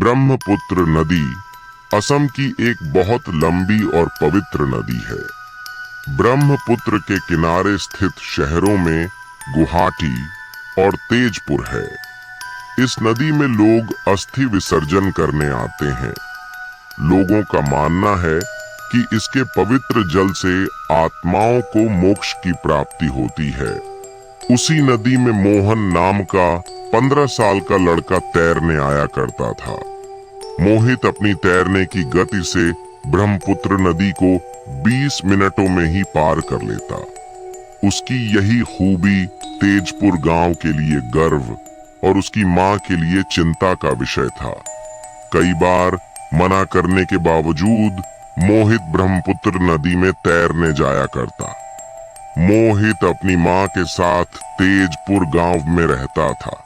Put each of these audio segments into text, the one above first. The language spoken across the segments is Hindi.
ब्रह्मपुत्र नदी असम की एक बहुत लंबी और पवित्र नदी है। ब्रह्मपुत्र के किनारे स्थित शहरों में गुवाहाटी और तेजपुर है। इस नदी में लोग अस्थि विसर्जन करने आते हैं। लोगों का मानना है कि इसके पवित्र जल से आत्माओं को मोक्ष की प्राप्ति होती है। उसी नदी में मोहन नाम का 15 साल का लड़का तैरने आया करता था। मोहित अपनी तैरने की गति से ब्रह्मपुत्र नदी को 20 मिनटों में ही पार कर लेता। उसकी यही खूबी तेजपुर गांव के लिए गर्व और उसकी मां के लिए चिंता का विषय था। कई बार मना करने के बावजूद मोहित ब्रह्मपुत्र नदी में तैरने जाया करता। मोहित अपनी मां के साथ तेजपुर गांव में रहता था।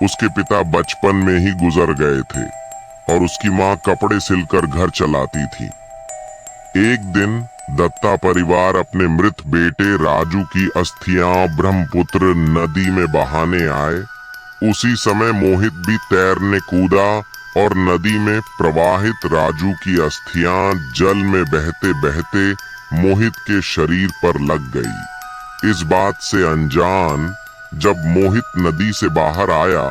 उसके पिता बचपन में ही गुजर गए थे और उसकी मां कपड़े सिलकर घर चलाती थी। एक दिन दत्ता परिवार अपने मृत बेटे राजू की अस्थियां ब्रह्मपुत्र नदी में बहाने आए। उसी समय मोहित भी तैरने कूदा और नदी में प्रवाहित राजू की अस्थियां जल में बहते बहते मोहित के शरीर पर लग गई। इस बात से अनजान जब मोहित नदी से बाहर आया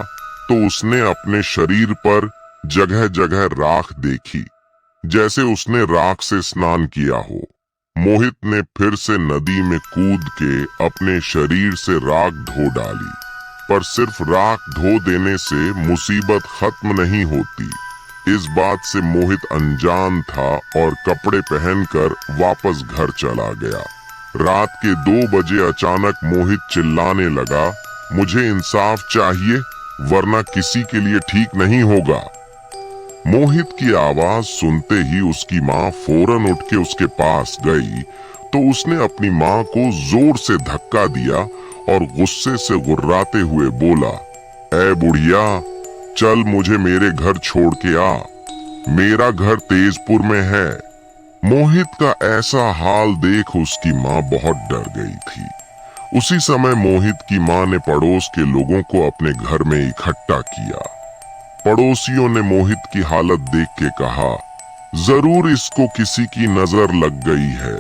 तो उसने अपने शरीर पर जगह जगह राख देखी, जैसे उसने राख से स्नान किया हो। मोहित ने फिर से नदी में कूद के अपने शरीर से राख धो डाली, पर सिर्फ राख धो देने से मुसीबत खत्म नहीं होती। इस बात से मोहित अनजान था और कपड़े पहनकर वापस घर चला गया। रात के 2 बजे अचानक मोहित चिल्लाने लगा, मुझे इंसाफ चाहिए वरना किसी के लिए ठीक नहीं होगा। मोहित की आवाज सुनते ही उसकी मां फौरन उठ के उसके पास गई तो उसने अपनी मां को जोर से धक्का दिया और गुस्से से गुर्राते हुए बोला, ऐ बुढ़िया, चल मुझे मेरे घर छोड़ के आ, मेरा घर तेजपुर में है। मोहित का ऐसा हाल देख उसकी मां बहुत डर गई थी। उसी समय मोहित की मां ने पड़ोस के लोगों को अपने घर में इकट्ठा किया। पड़ोसियों ने मोहित की हालत देख के कहा, जरूर इसको किसी की नजर लग गई है,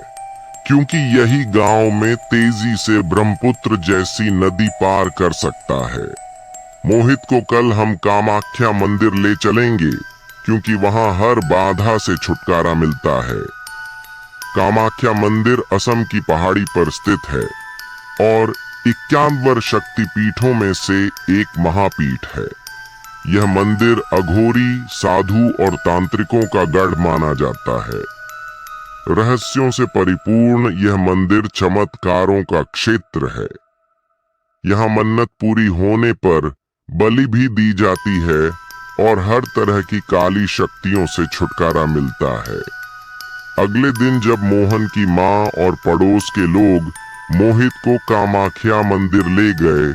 क्योंकि यही गांव में तेजी से ब्रह्मपुत्र जैसी नदी पार कर सकता है। मोहित को कल हम कामाख्या मंदिर ले चलेंगे, क्योंकि वहां हर बाधा से छुटकारा मिलता है। कामाख्या मंदिर असम की पहाड़ी पर स्थित है और 51 शक्तिपीठों में से एक महापीठ है। यह मंदिर अघोरी, साधु और तांत्रिकों का गढ़ माना जाता है। रहस्यों से परिपूर्ण यह मंदिर चमत्कारों का क्षेत्र है। यहाँ मन्नत पूरी होने पर बलि भी दी जाती है और हर तरह की काली शक्तियों से छुटकारा मिलता है। अगले दिन जब मोहन की मां और पड़ोस के लोग मोहित को कामाख्या मंदिर ले गए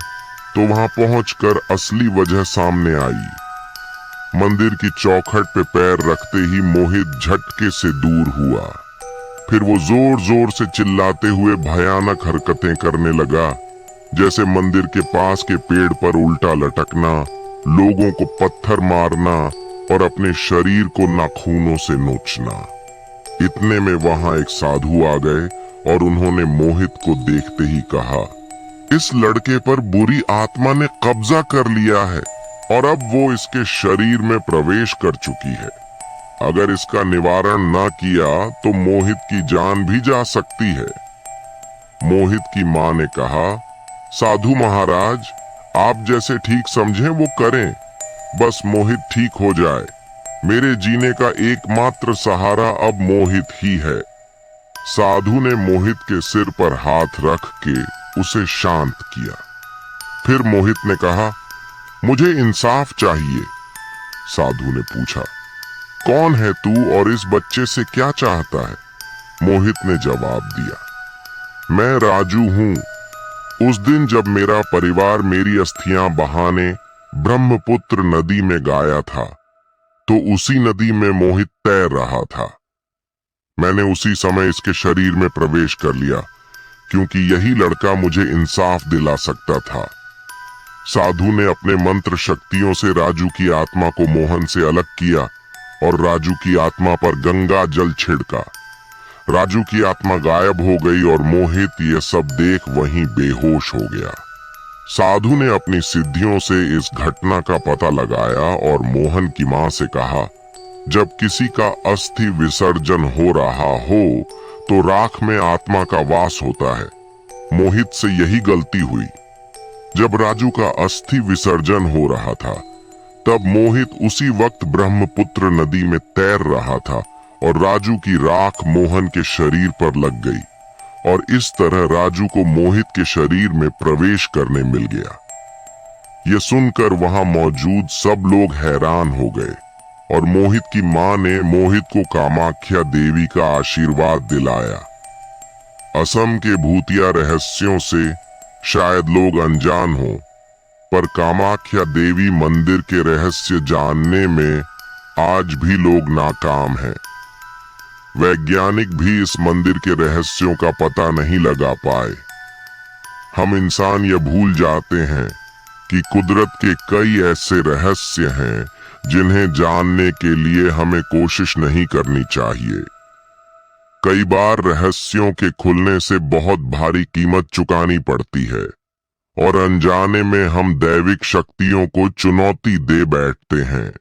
तो वहां पहुंचकर असली वजह सामने आई। मंदिर की चौखट पे पैर रखते ही मोहित झटके से दूर हुआ। फिर वो जोर जोर से चिल्लाते हुए भयानक हरकतें करने लगा, जैसे मंदिर के पास के पेड़ पर उल्टा लटकना, लोगों को पत्थर मारना और अपने शरीर को नाखूनों से नोचना। इतने में वहां एक साधु आ गए और उन्होंने मोहित को देखते ही कहा, इस लड़के पर बुरी आत्मा ने कब्जा कर लिया है और अब वो इसके शरीर में प्रवेश कर चुकी है। अगर इसका निवारण ना किया तो मोहित की जान भी जा सकती है। मोहित की मां ने कहा, साधु महाराज, आप जैसे ठीक समझें वो करें, बस मोहित ठीक हो जाए। मेरे जीने का एकमात्र सहारा अब मोहित ही है। साधु ने मोहित के सिर पर हाथ रख के उसे शांत किया। फिर मोहित ने कहा, मुझे इंसाफ चाहिए। साधु ने पूछा, कौन है तू और इस बच्चे से क्या चाहता है? मोहित ने जवाब दिया, मैं राजू हूं। उस दिन जब मेरा परिवार मेरी अस्थियां बहाने ब्रह्मपुत्र नदी में गाया था तो उसी नदी में मोहित तैर रहा था। मैंने उसी समय इसके शरीर में प्रवेश कर लिया, क्योंकि यही लड़का मुझे इंसाफ दिला सकता था। साधु ने अपने मंत्र शक्तियों से राजू की आत्मा को मोहन से अलग किया और राजू की आत्मा पर गंगा जल छिड़का। राजू की आत्मा गायब हो गई और मोहित ये सब देख वहीं बेहोश हो गया। साधु ने अपनी सिद्धियों से इस घटना का पता लगाया और मोहन की मां से कहा, जब किसी का अस्थि विसर्जन हो रहा हो तो राख में आत्मा का वास होता है। मोहित से यही गलती हुई। जब राजू का अस्थि विसर्जन हो रहा था तब मोहित उसी वक्त ब्रह्मपुत्र नदी में तैर रहा था और राजू की राख मोहन के शरीर पर लग गई और इस तरह राजू को मोहित के शरीर में प्रवेश करने मिल गया। यह सुनकर वहां मौजूद सब लोग हैरान हो गए और मोहित की मां ने मोहित को कामाख्या देवी का आशीर्वाद दिलाया। असम के भूतिया रहस्यों से शायद लोग अनजान हो, पर कामाख्या देवी मंदिर के रहस्य जानने में आज भी लोग नाकाम हैं। वैज्ञानिक भी इस मंदिर के रहस्यों का पता नहीं लगा पाए। हम इंसान ये भूल जाते हैं कि कुदरत के कई ऐसे रहस्य हैं जिन्हें जानने के लिए हमें कोशिश नहीं करनी चाहिए। कई बार रहस्यों के खुलने से बहुत भारी कीमत चुकानी पड़ती है और अनजाने में हम दैविक शक्तियों को चुनौती दे बैठते हैं।